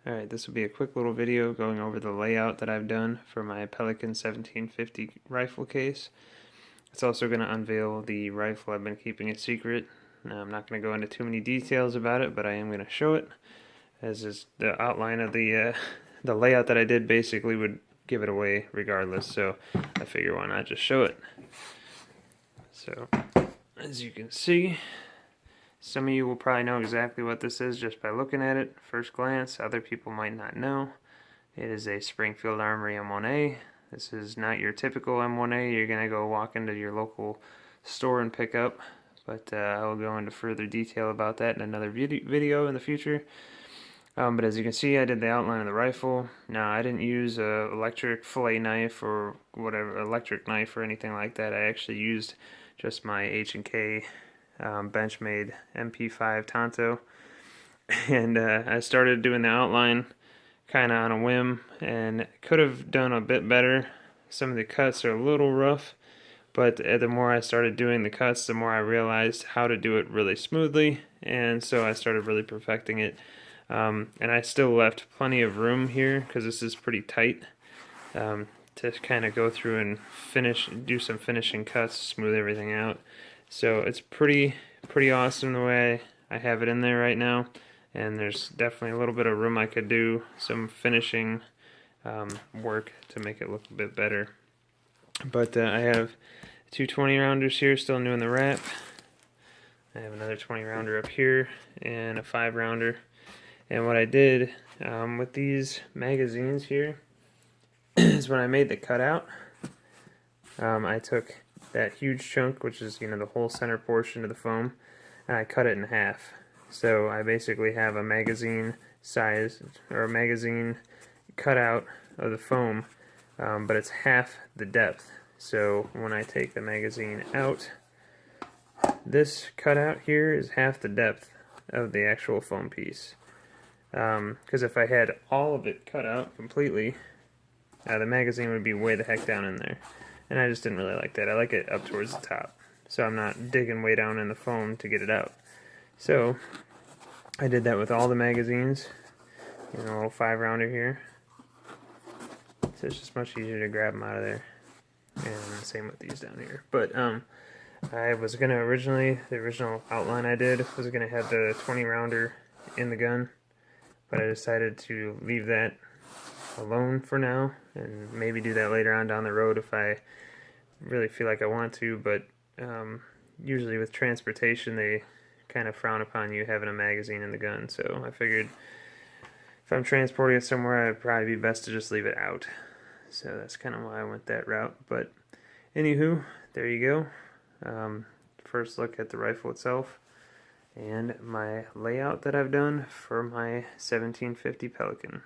Alright, this will be a quick little video going over the layout that I've done for my Pelican 1750 rifle case. It's also going to unveil the rifle. I've been keeping it secret. Now, I'm not going to go into too many details about it, but I am going to show it, as is the outline of the layout that I did basically would give it away regardless, so I figure why not just show it. So, as you can see, some of you will probably know exactly what this is just by looking at it first glance. Other people might not know. It is a Springfield Armory M1A. This is not your typical M1A you're going to go walk into your local store and pick up, but I will go into further detail about that in another video in the future. But as you can see, I did the outline of the rifle. Now, I didn't use a electric fillet knife or whatever, electric knife or anything like that. I actually used just my H&K Benchmade MP5 Tonto, and I started doing the outline kind of on a whim, and could have done a bit better. Some of the cuts are a little rough, but the more I started doing the cuts, the more I realized how to do it really smoothly, and so I started really perfecting it. And I still left plenty of room here because this is pretty tight, to kind of go through and do some finishing cuts, smooth everything out. So it's pretty awesome the way I have it in there right now, and there's definitely a little bit of room I could do some finishing work to make it look a bit better. But I have two 20 rounders here still new in the wrap. I have another 20 rounder up here and a 5 rounder. And what I did with these magazines here is when I made the cutout, I took that huge chunk, which is, you know, the whole center portion of the foam, and I cut it in half. So I basically have a magazine size, or a magazine cutout of the foam, but it's half the depth. So when I take the magazine out, this cutout here is half the depth of the actual foam piece. Because if I had all of it cut out completely, the magazine would be way the heck down in there. And I just didn't really like that. I like it up towards the top, so I'm not digging way down in the foam to get it out. So I did that with all the magazines in a little 5 rounder here. So it's just much easier to grab them out of there. And same with these down here. But I was gonna the original outline I did was gonna have the 20 rounder in the gun, but I decided to leave that alone for now, and maybe do that later on down the road if I really feel like I want to. But usually with transportation, they kind of frown upon you having a magazine in the gun, so I figured if I'm transporting it somewhere, it'd probably be best to just leave it out. So that's kind of why I went that route. But anywho, there you go. First look at the rifle itself and my layout that I've done for my 1750 Pelican.